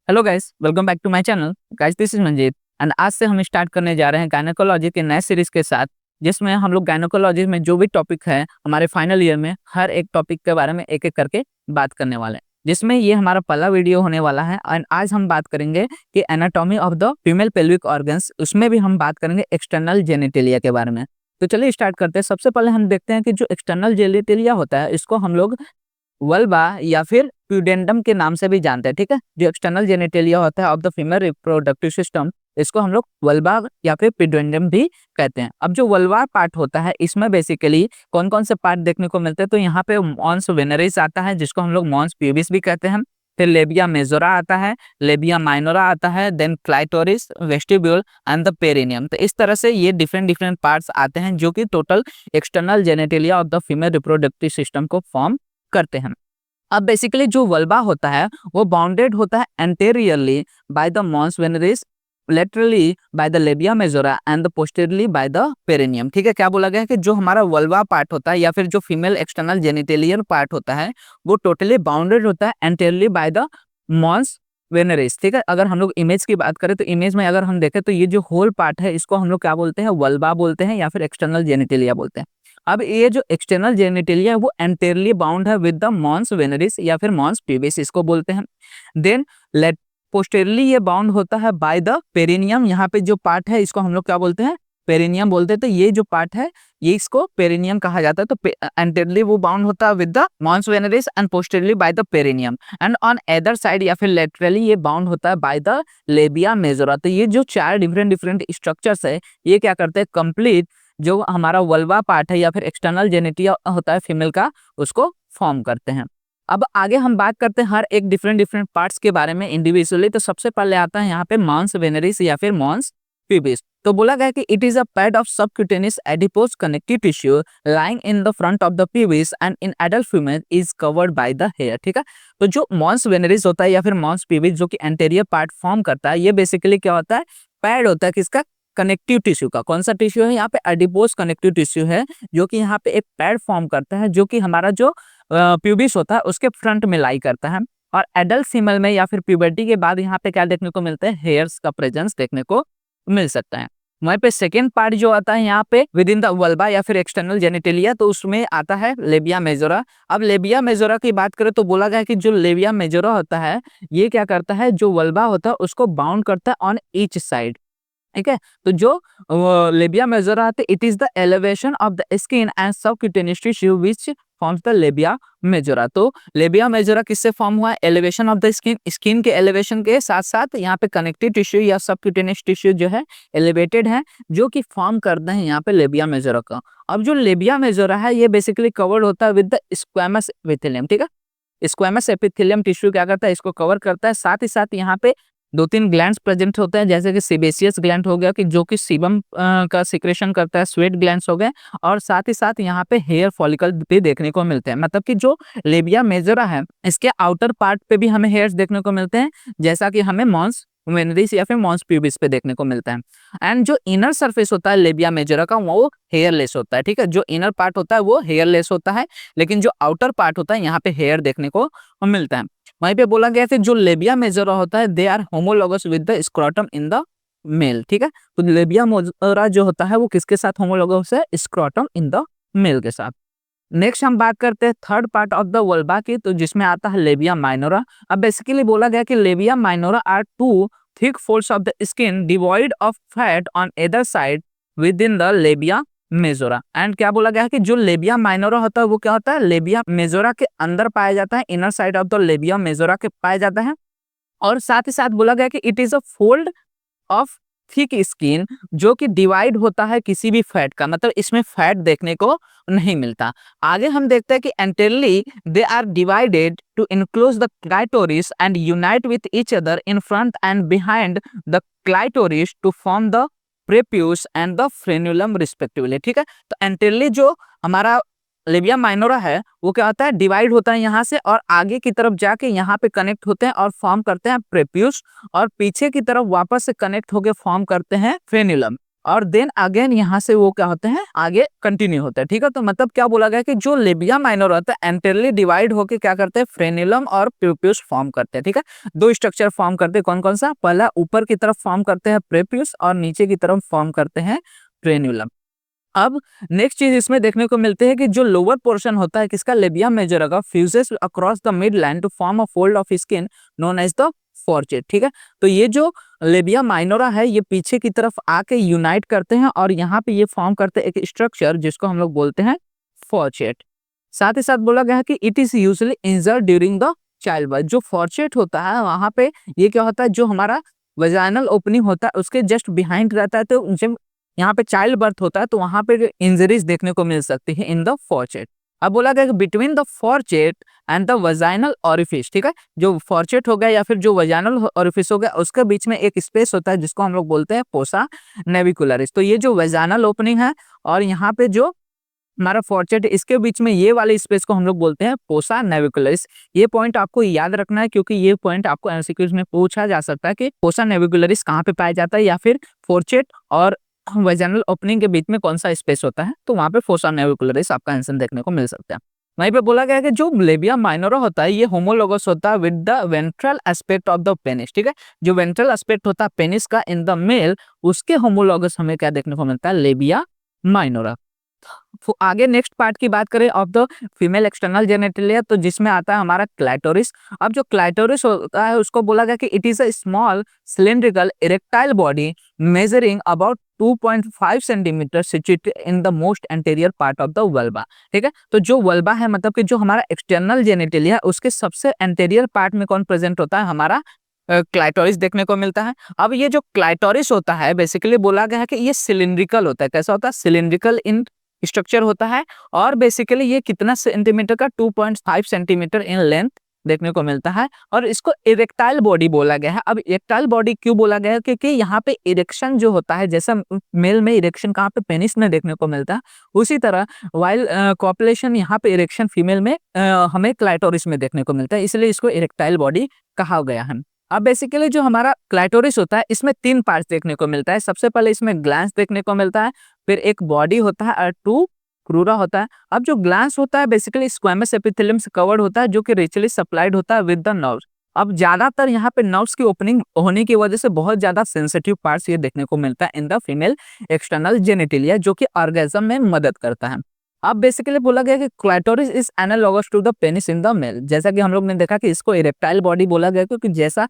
Hello guys, welcome back to my channel. Guys, this is Manjeet and आज से हम start करने जा रहे हैं गायनेकोलॉजी के नए सीरीज के साथ, जिसमें हम लोग गायनेकोलॉजी में जो भी टॉपिक है हमारे फाइनल ईयर में हर एक टॉपिक के बारे में एक-एक करके बात करने वाले हैं। जिसमें ये हमारा पहला वीडियो होने वाला है एंड आज हम बात करेंगे कि anatomy of the female pelvic organs, उसमें भी हम बात करेंगे एक्सटर्नल जेनिटलिया के बारे में। तो चलिए स्टार्ट करते हैं। सबसे पहले हम देखते हैं कि जो एक्सटर्नल जेनिटलिया होता है इसको हम लोग वल्वा या फिर प्यूडेंडम के नाम से भी जानते हैं। ठीक है, जो एक्सटर्नल जेनिटेलिया होता है of the female reproductive system, इसको हम लोग वल्वा या फिर प्यूडेंडम भी कहते हैं। अब जो वल्वा पार्ट होता है इसमें बेसिकली कौन कौन से पार्ट देखने को मिलते हैं, तो यहाँ पे मॉन्स वेनरिस आता है जिसको हम लोग मॉन्स प्यूबिस भी कहते हैं। फिर लेबिया मेजोरा आता है, लेबिया माइनोरा आता है, then clitoris, vestibule and the perineum. तो इस तरह से ये डिफरेंट डिफरेंट पार्ट्स आते हैं जो कि total external genitalia of the female reproductive system को फॉर्म करते हैं। अब बेसिकली जो वल्वा होता है वो बाउंडेड होता है anteriorly by the mons veneris, laterally by the labia majora and the posteriorly by the perineum. ठीक है, क्या बोला गया है कि जो हमारा वल्वा पार्ट होता है या फिर जो फीमेल एक्सटर्नल जेनिटेलियर पार्ट होता है वो टोटली बाउंडेड होता है एंटेरियरली बाय द मॉन्स वेनरिस। ठीक है, अगर हम लोग इमेज की बात करें तो इमेज में अगर हम देखें तो ये जो होल पार्ट है इसको हम लोग क्या बोलते हैं, वल्वा बोलते हैं या फिर एक्सटर्नल जेनिटेलिया बोलते हैं। अब ये जो एक्सटर्नल जेनिटेलिया है वो एंटेरली बाउंड है विद द मॉन्स वेनरिस या फिर मॉन्स प्यूबिस, इसको बोलते हैं। देन लेट पोस्टेरली ये बाउंड होता है बाय द पेरिनियम। यहाँ पे जो पार्ट है इसको हम लोग क्या बोलते हैं, पेरिनियम बोलते हैं। तो ये जो पार्ट है ये इसको पेरिनियम कहा जाता है। तो एंटेरली वो बाउंड होता है with the mons veneris and posteriorly by the perineum and on other side या फिर लेटरली ये बाउंड होता है बाय द लेबिया मेजोरा। तो ये जो चार डिफरेंट डिफरेंट स्ट्रक्चर्स है ये क्या करते हैं, कंप्लीट जो हमारा वल्वा पार्ट है या फिर एक्सटर्नल जेनिटिया होता है फीमेल का, उसको फॉर्म करते हैं। अब आगे हम बात करते हैं हर एक डिफरेंट डिफरेंट पार्ट्स के बारे में इंडिविजुअली। तो सबसे पहले आता है यहाँ पे मॉन्स वेनरिस या फिर मॉन्स प्यूबिस। तो बोला गया कि it is a pad of subcutaneous adipose connective tissue lying in the front of the pubis and in adult female is covered by the hair. ठीक है, तो जो मॉन्स वेनरिस होता है या फिर मॉन्स प्यूबिस जो कि एंटेरियर पार्ट फॉर्म करता है, ये बेसिकली क्या होता है, पैड होता है किसका, कनेक्टिव टिश्यू का। कौन सा टिश्यू है यहाँ पे, एडिपोज कनेक्टिव टिश्यू है, जो कि यहाँ पे एक पैड फॉर्म करता है जो कि हमारा जो प्यूबिस होता है उसके फ्रंट में लाई करता है। और एडल्ट फीमेल में या फिर प्यूबर्टी के बाद यहाँ पे क्या देखने को मिलता है, हेयर्स का प्रेजेंस देखने को मिल सकता है। वहीं पे सेकेंड पार्ट जो आता है यहाँ पे विद इन द वल्बा या फिर एक्सटर्नल जेनिटेलिया, तो उसमें आता है लेबिया मेजोरा। अब लेबिया मेजोरा की बात करें तो बोला गया है कि जो लेबिया मेजोरा होता है ये क्या करता है, जो वल्बा होता है उसको बाउंड करता है ऑन ईच साइड। ठीक है, तो जो लेबिया मेजोरा आते it is the elevation of the skin and subcutaneous tissue which forms the labia majora. तो लेबिया मेजोरा किससे फॉर्म हुआ है, elevation of the skin, skin के एलिवेशन के साथ साथ यहाँ पे कनेक्टिव टिश्यू या सबक्यूटेनियस टिश्यू जो है एलिवेटेड है, जो कि फॉर्म करते हैं यहाँ पे लेबिया मेजोरा का। अब जो लेबिया मेजोरा है ये बेसिकली कवर्ड होता है विद द स्क्वैमस एपिथेलियम। ठीक है, स्क्वैमस एपिथेलियम टिश्यू क्या करता है, इसको कवर करता है। साथ ही साथ यहाँ पे दो तीन ग्लैंड्स प्रेजेंट होते हैं, जैसे कि सेबेसियस ग्लैंड हो गया कि जो कि सीबम का सिक्रेशन करता है, स्वेट ग्लैंड्स हो गए, और साथ ही साथ यहाँ पे हेयर फॉलिकल भी देखने को मिलते हैं। मतलब कि जो लेबिया मेजोरा है इसके आउटर पार्ट पे भी हमें हेयर्स देखने को मिलते हैं, जैसा कि हमें मॉन्स वेनरिस या फिर मॉन्स प्यूबिस पे देखने को मिलता है। एंड जो इनर सरफेस होता है लेबिया मेजोरा का वो हेयरलेस होता है। ठीक है, जो इनर पार्ट होता है वो हेयरलेस होता है, लेकिन जो आउटर पार्ट होता है यहाँ पे हेयर देखने को मिलता है। वहीं पे बोला गया है जो लेबिया मेजोरा होता है they are homologous with the scrotum in the male. ठीक है, तो लेबिया मेजोरा जो होता है वो किसके साथ होमोलोगस है, स्क्रोटम इन द मेल के साथ। नेक्स्ट हम बात करते हैं थर्ड पार्ट ऑफ द वल्बा की, तो जिसमें आता है लेबिया माइनोरा। अब बेसिकली बोला गया कि labia minora are two thick folds of the skin devoid of fat on either side within the labia majora. And क्या बोला गया है कि जो लेबिया माइनोरा होता है वो क्या होता है, लेबिया मेजोरा के अंदर पाया जाता है, inner side of the labia majora के पाया जाता है। और साथ ही साथ बोला गया कि it is a fold of thick skin जो कि डिवाइड होता है किसी भी फैट का, मतलब इसमें फैट देखने को नहीं मिलता। आगे हम देखते हैं कि anteriorly they are divided to enclose the clitoris and unite with each other in front and behind the clitoris to form the prepuce and the frenulum respectively. ठीक है, तो एंटेरली जो हमारा लेबिया माइनोरा है वो क्या होता है, डिवाइड होता है यहाँ से और आगे की तरफ जाके यहाँ पे कनेक्ट होते हैं और फॉर्म करते हैं प्रेप्यूस, और पीछे की तरफ वापस से कनेक्ट होके फॉर्म करते हैं फ्रेन्युलम। और देन अगेन यहाँ से वो क्या होते हैं, आगे कंटिन्यू होता है। ठीक है, तो मतलब क्या बोला गया कि जो लेबिया माइनर होता है एंटेरली डिवाइड होके क्या करते हैं, फ्रेन्यूलम और प्यूपियस फॉर्म करते हैं। ठीक है, दो स्ट्रक्चर फॉर्म करते हैं, कौन कौन सा, पहला ऊपर की तरफ फॉर्म करते हैं प्रेप्यूस और नीचे की तरफ फॉर्म करते हैं फ्रेन्यूलम। अब नेक्स्ट चीज इसमें देखने को मिलते हैं कि जो लोअर पोर्शन होता है किसका, लेबिया मेजर का, fuses across the mid line to form a fold of skin known as the fourchette. ठीक है, तो ये जो लेबिया माइनोरा है ये पीछे की तरफ आके यूनाइट करते हैं और यहाँ पे ये फॉर्म करते हैं एक स्ट्रक्चर जिसको हम लोग बोलते हैं फोर्चेट। साथ ही साथ बोला गया है कि it is usually injured during the child birth. जो फोर्चेट होता है वहां पे ये क्या होता है, जो हमारा वजाइनल ओपनिंग होता है उसके जस्ट बिहाइंड रहता है, तो जब यहाँ पे चाइल्ड बर्थ होता है तो वहां पे इंजरीज देखने को मिल सकती है इन द फोर्चेट। अब बोला गया कि between the fourchette and the vaginal orifice, ठीक है, जो फोर्चेट हो गया या फिर जो वजाइनल ऑरिफिस हो गया उसके बीच में एक स्पेस होता है जिसको हम लोग बोलते हैं फोसा नेविकुलरिस। तो ये जो वजाइनल ओपनिंग है और यहाँ पे जो हमारा फोर्चेट, इसके बीच में ये वाले स्पेस को हम लोग बोलते हैं फोसा नेविकुलरिस। ये पॉइंट आपको याद रखना है क्योंकि ये पॉइंट आपको एमसीक्यूज में पूछा जा सकता है कि फोसा नेविकुलरिस कहाँ पे पाया जाता है या फिर फोर्चेट और वजाइनल ओपनिंग के बीच में कौन सा स्पेस होता है, तो वहां पे फोसा नेविकुलरिस आपका आंसर देखने को मिल सकता है। वहीं पे बोला गया है कि जो लेबिया माइनोरा होता है ये होमोलोगस होता है with the ventral aspect of the penis. ठीक है, जो वेंट्रल एस्पेक्ट होता है पेनिस का इन द मेल, उसके होमोलोगस हमें क्या देखने को मिलता है, लेबिया माइनोरा। आगे नेक्स्ट पार्ट की बात करें of the female external genitalia, तो जिसमें आता है हमारा क्लाइटोरिस। अब जो क्लाइटोरिस होता है उसको बोला गया कि it is a small cylindrical erectile body measuring about 2.5 centimetre situated in the most anterior part of the vulva. ठीक है, तो जो वल्बा है मतलब कि जो हमारा एक्सटर्नल जेनिटलिया उसके सबसे एंटीरियर पार्ट में कौन प्रेजेंट होता है, हमारा क्लाइटोरिस देखने को मिलता है। अब ये जो क्लाइटोरिस होता है बेसिकली बोला गया है कि ये सिलिंड्रिकल होता है। कैसा होता है, सिलिंड्रिकल इन स्ट्रक्चर होता है और बेसिकली ये कितना सेंटीमीटर का, 2.5 सेंटीमीटर इन लेंथ देखने को मिलता है और इसको इरेक्टाइल बॉडी बोला गया है। अब इरेक्टाइल बॉडी क्यों बोला गया है, क्योंकि यहाँ पे इरेक्शन जो होता है, जैसा मेल में इरेक्शन कहाँ पे, पेनिस में देखने को मिलता है, उसी तरह वाइल कॉपुलेशन यहाँ पे इरेक्शन फीमेल में हमें क्लाइटोरिस में देखने को मिलता है, इसलिए इसको इरेक्टाइल बॉडी कहा गया है। अब बेसिकली जो हमारा क्लाइटोरिस होता है इसमें 3 पार्ट्स देखने को मिलता है। सबसे पहले इसमें ग्लैंस देखने को मिलता है, फिर एक बॉडी होता है और 2 क्रूरा होता है। अब जो ग्लैंस होता है बेसिकली स्क्वैमस एपिथेलियम से कवर्ड होता है जो कि रिचली सप्लाइड होता है विद द नर्व्स। अब ज्यादातर यहाँ पे नर्व्स की ओपनिंग होने की वजह से बहुत ज्यादा सेंसिटिव पार्ट्स ये देखने को मिलता है in the female external genitalia, जो कि ऑर्गेज्म में मदद करता है। अब बेसिकली बोला गया कि clitoris is analogous to the penis in the male. जैसा कि हम लोग ने देखा कि इसको इरेक्टाइल बॉडी बोला गया क्योंकि जैसा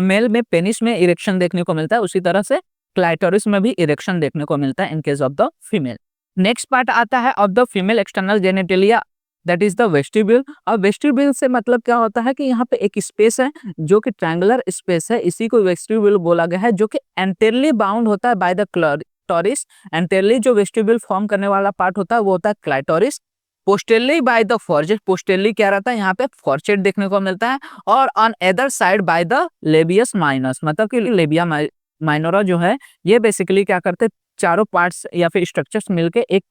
मेल में पेनिस में इरेक्शन देखने को मिलता है उसी तरह से क्लाइटोरिस में भी इरेक्शन देखने को मिलता है in case of the female. Next part आता है of the female external genitalia, that is the vestibule. अब वेस्टिब्यूल से मतलब क्या होता है कि यहाँ पे एक स्पेस है जो कि ट्रायंगुलर स्पेस है, इसी को वेस्टिब्यूल बोला गया है, जो कि एंटेरली बाउंड होता है बाय द क्लाइटोरिस। एंटेरली जो वेस्टिब्यूल फॉर्म करने वाला पार्ट होता है वो होता है clitoris. Posteriorly by the fourchette, posteriorly क्या रहता है, यहाँ पे फोर्चेट देखने को मिलता है, और on other side by the labius minus, मतलब कि लेबिया माइनोरा जो है ये बेसिकली क्या करते हैं, चारों पार्ट्स या फिर स्ट्रक्चर्स मिलके एक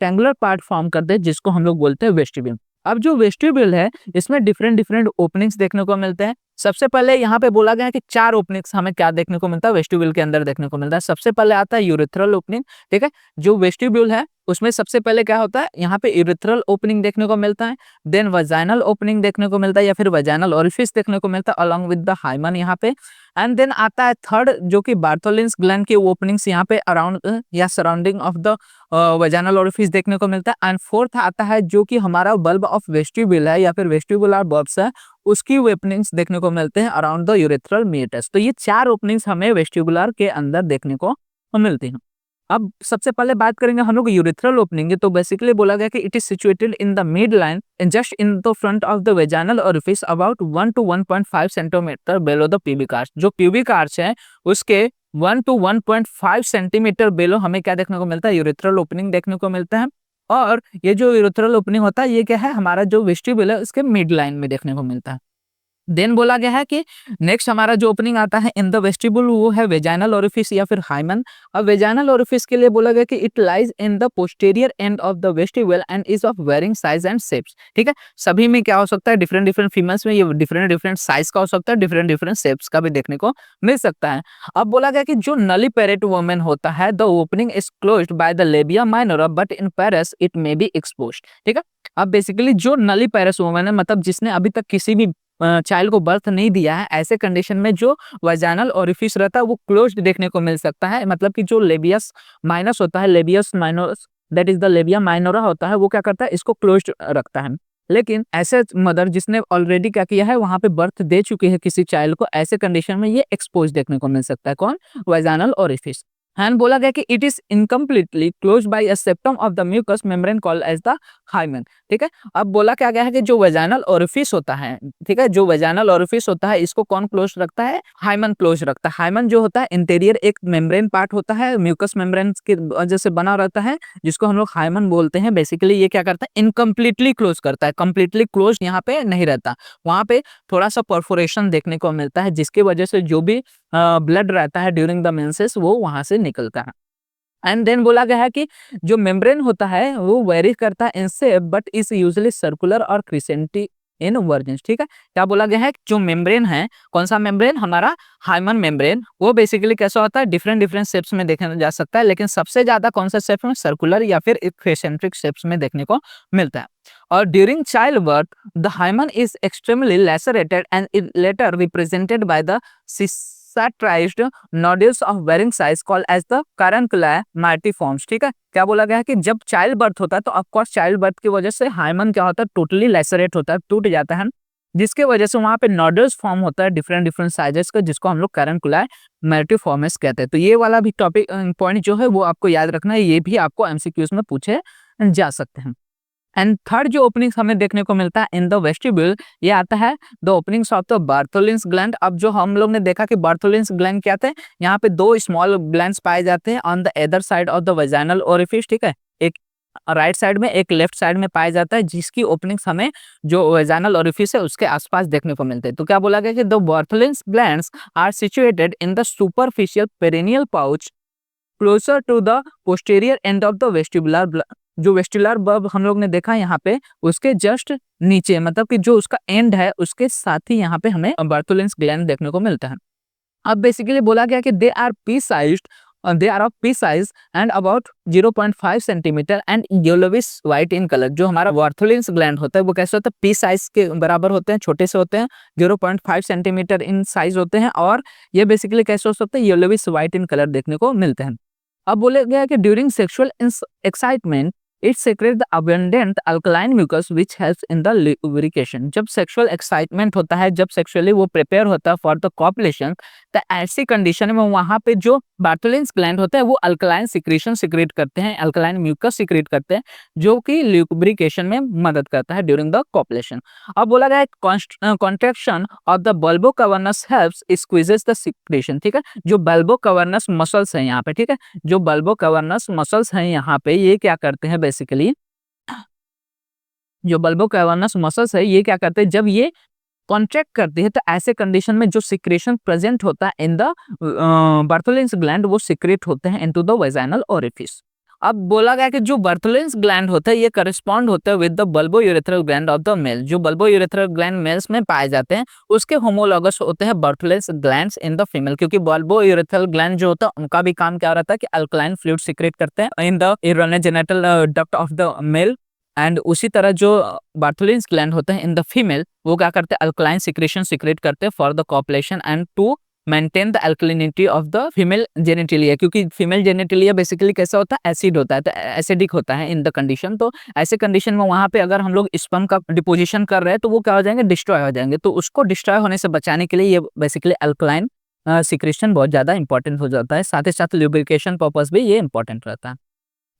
ट्रायंगुलर पार्ट फॉर्म करते हैं जिसको हम लोग बोलते हैं वेस्टिब्यूल। अब जो वेस्टिब्यूल है इसमें डिफरेंट डिफरेंट ओपनिंग्स देखने को मिलते हैं। सबसे पहले यहाँ पे बोला गया है कि 4 ओपनिंग्स हमें क्या देखने को मिलता है, वेस्टिब्यूल के अंदर देखने को मिलता है। सबसे पहले आता है यूरेथ्रल ओपनिंग। ठीक है, जो वेस्टिब्यूल है उसमें सबसे पहले क्या होता है, यहाँ पे यूरेथ्रल ओपनिंग देखने को मिलता है, देन वजाइनल ओपनिंग देखने को मिलता है या फिर वजाइनल ओरिफिस देखने को मिलता है अलोंग विद द हाइमन यहाँ पे, एंड देन आता है थर्ड जो कि बार्थोलिन्स ग्लैंड की ओपनिंग्स यहाँ पे अराउंड या surrounding of the vaginal orifice देखने को मिलता है, एंड फोर्थ आता है जो कि हमारा बल्ब ऑफ वेस्टिब्यूल है या फिर वेस्टिबुलर बल्ब्स है, उसकी ओपनिंग्स देखने को मिलते हैं अराउंड द यूरेथ्रल मीटस। तो ये 4 ओपनिंग्स हमें वेस्टिबुलर के अंदर देखने को मिलती हैं। अब सबसे पहले बात करेंगे हम लोग यूरेथ्रल ओपनिंग, तो बेसिकली बोला गया कि it is situated in the mid line just in the front of the vaginal orifice about 1 to 1.5 centimetre bellow the pubic arch. जो प्यूबिक आर्च है उसके 1 to 1.5 सेंटीमीटर बेलो हमें क्या देखने को मिलता है, यूरेथ्रल ओपनिंग देखने को मिलता है। और ये जो यूरेथ्रल ओपनिंग होता है ये क्या है, हमारा जो वेस्टिब्यूल है उसके मिड लाइन में देखने को मिलता है। देन बोला गया है कि नेक्स्ट हमारा जो ओपनिंग आता है इन द वेस्टिबुल वो है वेजाइनल ओरिफिस या फिर हाइमन। अब वेजाइनल ओरिफिस के लिए बोला गया कि it lies in the posterior end of the vestibule and is of varying size and shapes. ठीक है, सभी में क्या हो सकता है, डिफरेंट डिफरेंट फीमेल्स में ये डिफरेंट डिफरेंट साइज का हो सकता है, डिफरेंट डिफरेंट शेप्स का भी देखने को मिल सकता है। अब बोला गया कि जो नलीपेरेट वुमेन होता है the opening is closed bye the लेबिया minor but in Paris it may be exposed. ठीक है, अब बेसिकली जो नलीपेरस वुमेन है, मतलब जिसने अभी तक किसी भी चाइल्ड को बर्थ नहीं दिया है, ऐसे कंडीशन में जो वजाइनल ओरिफिस रहता है वो क्लोज्ड देखने को मिल सकता है। मतलब कि जो लेबियस माइनस होता है, labius minus that is the labia minora होता है, वो क्या करता है, इसको क्लोज्ड रखता है। लेकिन ऐसे मदर जिसने ऑलरेडी क्या किया है, वहां पे बर्थ दे चुकी है किसी चाइल्ड को, ऐसे कंडीशन में ये एक्सपोज देखने को मिल सकता है। कौन? Vaginal orifice. एंड बोला गया कि it is incompletely close by a septum of the mucous membrane called as the hymen. ठीक है, अब बोला क्या गया है कि जो वेजाइनल ओरिफिस होता है, ठीक है, जो वेजाइनल ओरिफिस होता है इसको कौन क्लोज रखता है? हाइमन क्लोज रखता है। हाइमन जो होता है इंटीरियर एक मेम्ब्रेन पार्ट होता है, म्यूकस मेम्ब्रेन की वजह से बना रहता है, जिसको हम लोग हाइमन बोलते हैं। बेसिकली ये क्या करता है? इनकम्प्लीटली क्लोज करता है। कंप्लीटली क्लोज यहाँ पे नहीं रहता, वहां पे थोड़ा सा परफोरेशन देखने को मिलता है, जिसकी वजह से जो भी ब्लड रहता है ड्यूरिंग द मेंसेस वो वहां से निकलता है। एंड देन बोला गया है कि जो मेम्ब्रेन होता है वो वेरी करता है in shape but is usually circular और क्रिसेंटी इन वर्जिन्स। ठीक है, क्या बोला गया है? जो मेम्ब्रेन है, कौन सा मेम्ब्रेन? हमारा हाइमन मेम्ब्रेन। वो बेसिकली कैसा होता है? डिफरेंट डिफरेंट शेप्स में देखा जा सकता है, लेकिन सबसे ज्यादा कौन सा शेप में? सर्कुलर या फिर क्रिसेंट्रिक शेप्स में देखने को मिलता है। और during childbirth the hymen is extremely lacerated and it later represented by the cicatriced nodules of varying size called as the carunculae multiformes। ठीक है, क्या बोला गया है कि जब चाइल्ड बर्थ होता है तो ऑफकोर्स चाइल्ड बर्थ की वजह से हाइमन क्या होता है? टोटली लैसरेट होता है, टूट जाता है, जिसके वजह से वहां पे नोडल्स फॉर्म होता है डिफरेंट डिफरेंट साइजेस का, जिसको हम लोग कैरंकुलाई मल्टीफॉर्मेस कहते हैं। तो ये वाला भी टॉपिक पॉइंट जो है वो आपको याद रखना है, ये भी आपको एमसीक्यूज में पूछे जा सकते हैं। एंड थर्ड जो ओपनिंग हमें देखने को मिलता है इन द वेस्टिब्यूल, ये आता है the openings of the Bartholin's gland. अब जो हम लोग ने देखा कि बार्थोलिन्स ग्लैंड क्या थे, यहाँ पे दो स्मॉल ग्लैंड्स पाए जाते हैं on the other side of the vaginal orifice. ठीक है, एक राइट साइड में एक लेफ्ट साइड में पाया जाता है, जिसकी ओपनिंग्स हमें जो वेजाइनल ओरिफिस है उसके आसपास देखने को मिलते हैं। तो क्या बोला गया कि the Bartholin's glands are situated in the superficial perineal pouch closer to the posterior end of the vestibular. जो वेस्टिबुलर बल्ब हम लोग ने देखा यहाँ पे, उसके जस्ट नीचे, मतलब कि जो उसका एंड है उसके साथ ही यहाँ पे हमें बार्थोलिन्स ग्लैंड देखने को मिलता है। अब बेसिकली बोला गया कि they are pea sized, they are of pea size and about 0.5 centimetre and yellowish white in colour. जो हमारा बार्थोलिन्स ग्लैंड होता है वो कैसे होता है? पी साइज के बराबर होते हैं, छोटे से होते हैं, 0.5 सेंटीमीटर इन साइज होते हैं, और ये बेसिकली कैसे हो सकते हैं? येलोविश व्हाइट इन कलर देखने को मिलते हैं। अब बोला गया कि during sexual excitement it secrete the abundant alkaline mucus which helps in the lubrication. जब सेक्सुअल एक्साइटमेंट होता है, जब सेक्सुअली वो प्रिपेयर होता है फॉर द कॉपुलेशन, तो ऐसी कंडीशन में वहां पे जो बार्थोलिन्स ग्लैंड होता है वो अल्कलाइन सिक्रीशन सिक्रेट करते हैं, अल्कलाइन म्यूकस सिक्रेट करते हैं, जो कि लुब्रिकेशन में मदद करता है ड्यूरिंग द कॉपुलेशन। अब बोला गया contraction of the bulbo cavernous helps squeezes the secretion. ठीक है, जो बल्बो कवर्नस मसल्स हैं यहाँ पे, ठीक है, जो बल्बो कवर्नस मसल्स हैं यहाँ पे, ये क्या करते हैं? बेसिकली जो बल्बो कैवर्नस मसल्स है ये क्या करते हैं? जब ये कॉन्ट्रैक्ट करती है तो ऐसे कंडीशन में जो सिक्रेशन प्रेजेंट होता है इन द बार्थोलिन्स ग्लैंड वो सिक्रेट होते हैं इनटू द वेजाइनल ओरिफिस। अब बोला गया कि जो बार्थोलिन्स ग्लैंड होता है ये करस्पॉन्ड होता है with the bulbourethral gland of the male. जो बल्बो यूरेथ्रल ग्लैंड मेल्स में पाए जाते हैं उसके होमोलॉगस होते हैं Bartholin's glands in the female, क्योंकि बल्बो यूरेथ्रल ग्लैंड जो होता है उनका भी काम क्या रहता है कि अल्कलाइन फ्लूइड सिक्रेट करते हैं in the urogenital duct of the male. And उसी तरह जो बार्थोलिन्स ग्लैंड होते हैं इन द फीमेल वो क्या करते हैं? अल्कलाइन सिक्रेशन सिक्रेट करते हैं for the copulation and to maintain the alkalinity of the female genitalia, क्योंकि फीमेल जेनिटलिया बेसिकली कैसा होता है? एसिड होता है, तो एसिडिक होता है इन द कंडीशन। तो ऐसे कंडीशन में वहां पे अगर हम लोग स्पर्म का डिपोजिशन कर रहे हैं तो वो क्या हो जाएंगे? डिस्ट्रॉय हो जाएंगे। तो उसको डिस्ट्रॉय होने से बचाने के लिए ये बेसिकली अल्कलाइन सिक्रेशन बहुत ज्यादा इंपॉर्टेंट हो जाता है, साथ ही साथ ल्यूब्रिकेशन पर्पस भी ये इंपॉर्टेंट रहता है।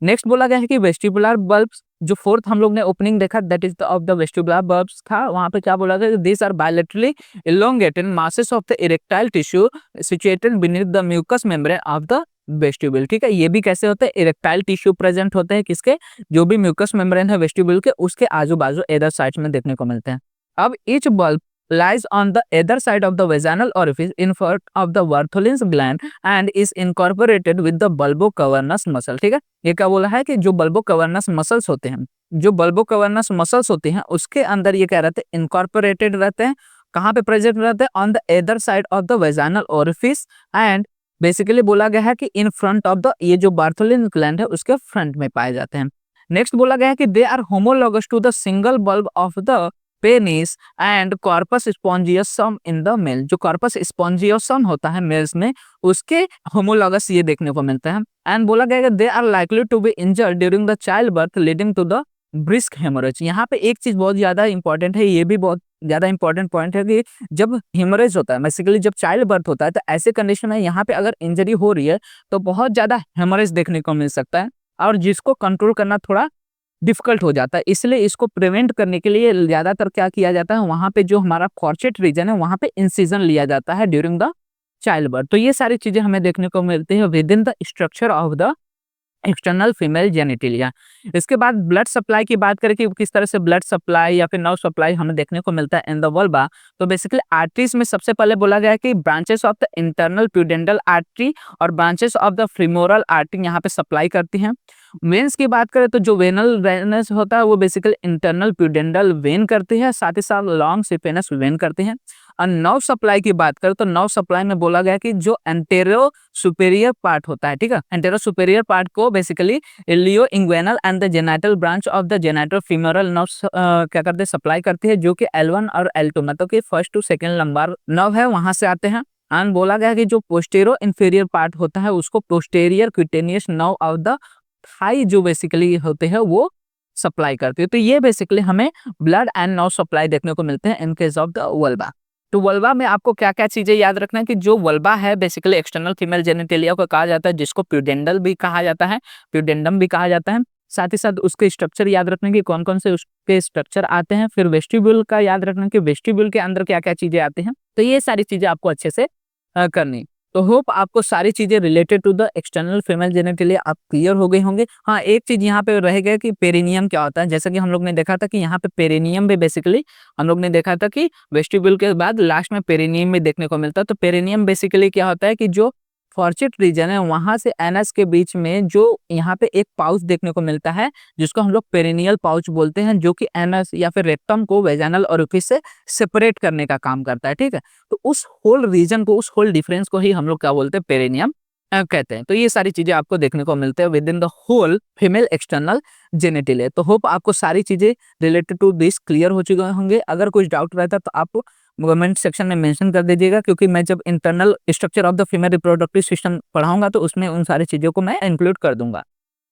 नेक्स्ट बोला गया है कि वेस्टिबुलर बल्ब्स, जो फोर्थ हम लोग ने ओपनिंग देखा that is of the vestibular bulbs था, वहां पे क्या बोला गया? This are bilaterally elongated masses of the erectile tissue situated beneath the mucous membrane of the vestibule. ठीक है, ये भी कैसे होते हैं? इरेक्टाइल टिश्यू प्रेजेंट होते हैं किसके? जो भी म्यूकस मेम्ब्रेन है वेस्टिब्यूल के, उसके आजू बाजू अदर साइड्स में देखने को मिलते हैं। अब each bulb lies on the either side of the vaginal orifice in front of the Bartholin's gland and is incorporated with the bulbocavernous muscle। ठीक है, ये क्या बोला है कि जो bulbocavernous muscles होते हैं, जो bulbocavernous muscles होते हैं उसके अंदर ये क्या रहते हैं, incorporated रहते हैं। कहाँ पे प्रेजेंट रहते हैं? On the other side of the vaginal orifice and basically बोला गया है कि इन फ्रंट ऑफ द, ये जो बार्थोलिन ग्लैंड है उसके फ्रंट में पाए जाते हैं। नेक्स्ट बोला गया है कि they are homologous to the single bulb of the penis and corpus spongiosum in the male. जो कॉर्पस स्पॉन्जियसम होता है मेल्स में, उसके होमोलॉगस ये देखने को मिलता है। एंड बोला गया है they are likely to be injured during the child birth leading to the brisk haemorrhage. यहाँ पे एक चीज बहुत ज्यादा इंपॉर्टेंट है, ये भी बहुत ज्यादा इंपॉर्टेंट पॉइंट है कि जब हेमोरेज होता है, बेसिकली जब चाइल्ड बर्थ होता है, तो ऐसे कंडीशन में यहाँ पे अगर इंजरी हो रही है तो बहुत ज्यादा हेमोरेज देखने को मिल सकता है और जिसको कंट्रोल करना थोड़ा डिफिकल्ट हो जाता है। इसलिए इसको प्रिवेंट करने के लिए ज्यादातर क्या किया जाता है, वहां पे जो हमारा कॉर्सेट रीजन है वहां पे इंसिजन लिया जाता है ड्यूरिंग द चाइल्ड बर्थ। तो ये सारी चीजें हमें देखने को मिलती है within the structure of the external female genitalia. इसके बाद ब्लड सप्लाई की बात करें कि किस तरह से ब्लड सप्लाई या फिर नर्व सप्लाई हमें देखने को मिलता है इन द वल्वा। तो बेसिकली आर्टरीज में सबसे पहले बोला गया है कि branches of the internal pudendal artery और branches of the femoral artery यहाँ पे सप्लाई करती हैं। वेन्स की बात करें तो जो वेनल वेनस होता है वो बेसिकली इंटरनल प्यूडेंटल वेन करती है, साथ ही साथ लॉन्ग सिपेनस वेन करते हैं। और नर्व सप्लाई की बात करें तो नर्व सप्लाई में बोला गया कि जो एंटेरो सुपेरियर पार्ट होता है, ठीक है, एंटेरो सुपेरियर पार्ट को basically ilio inguinal and the genital branch of the genital femoral nerve क्या करते हैं, सप्लाई करती है, जो कि L1 और L2 मतलब कि first to second lumbar nerve है वहां से आते हैं। एंड बोला गया कि जो पोस्टेरो इंफीरियर पार्ट होता है उसको posterior cutaneous nerve of the thigh जो बेसिकली होते हैं वो सप्लाई करती है। तो ये बेसिकली हमें ब्लड एंड नर्व सप्लाई देखने को मिलते हैं in case of the vulva. तो वल्वा में आपको क्या क्या चीजें याद रखना है कि जो वल्वा है बेसिकली एक्सटर्नल फीमेल जेनिटेलिया को कहा जाता है, जिसको प्यूडेंडल भी कहा जाता है, प्यूडेंडम भी कहा जाता है। साथ ही साथ उसके स्ट्रक्चर याद रखने की कौन कौन से उसके स्ट्रक्चर आते हैं। फिर वेस्टिब्यूल का याद रखना कि वेस्टिब्यूल के अंदर क्या क्या चीजें आती हैं। तो ये सारी चीजें आपको अच्छे से करनी। तो होप आपको सारी चीजें related to the external female genitalia आप क्लियर हो गए होंगे। हाँ, एक चीज यहाँ पे रह गया कि पेरिनियम क्या होता है। जैसा कि हम लोग ने देखा था कि यहाँ पे पेरिनियम भी बेसिकली हम लोग ने देखा था कि वेस्टिब्यूल के बाद लास्ट में पेरिनियम भी देखने को मिलता है। तो पेरिनियम बेसिकली क्या होता है कि जो फॉर्चेट रीजन है वहां से एनस के बीच में जो यहाँ पे एक पाउच देखने को मिलता है जिसको हम लोग पेरिनियल पाउच बोलते हैं, जो कि एनस या फिर रेक्टम को वेजाइनल ओरिफिस से सेपरेट करने का काम करता है। ठीक है, तो उस होल रीजन को, उस होल डिफरेंस को ही हम लोग क्या बोलते हैं, पेरिनियम कहते हैं। तो ये सारी चीजें आपको देखने को मिलते हैं within the whole female external genitalia. तो होप आपको सारी चीजें रिलेटेड टू दिस क्लियर हो चुके होंगे। अगर कुछ डाउट रहता है तो आप कमेंट सेक्शन में मेंशन कर दीजिएगा, क्योंकि मैं जब internal structure of the female reproductive system पढ़ाऊंगा तो उसमें उन सारी चीजों को मैं इंक्लूड कर दूंगा।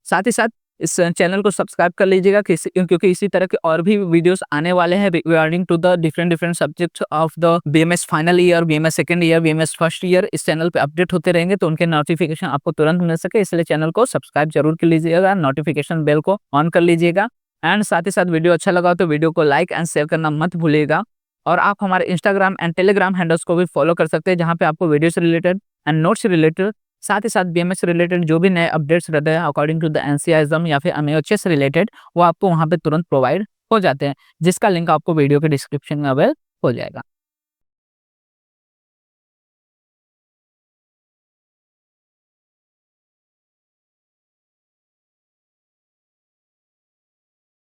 साथ ही साथ इस चैनल को सब्सक्राइब कर लीजिएगा क्योंकि इसी तरह के और भी वीडियोस आने वाले हैं regarding to the different subjects of the BMS final year, BMS second year, BMS first year. इस चैनल पे अपडेट होते रहेंगे तो उनके नोटिफिकेशन आपको तुरंत मिल सके, इसलिए चैनल को सब्सक्राइब जरूर कर लीजिएगा, नोटिफिकेशन बेल को ऑन कर लीजिएगा। एंड साथ ही साथ वीडियो अच्छा लगा तो वीडियो को लाइक एंड शेयर करना मत भूलिएगा। और आप हमारे इंस्टाग्राम एंड टेलीग्राम हैंडल्स को भी फॉलो कर सकते हैं, जहाँ पे आपको वीडियो से रिलेटेड एंड नोट्स से रिलेटेड, साथ ही साथ बीएमएस से रिलेटेड जो भी नए अपडेट्स रहते हैं अकॉर्डिंग टू द एनसीआईएसएम या फिर एमएओएचएस से रिलेटेड, वो आपको वहाँ पे तुरंत प्रोवाइड हो जाते हैं, जिसका लिंक आपको वीडियो के डिस्क्रिप्शन में अवेल हो जाएगा।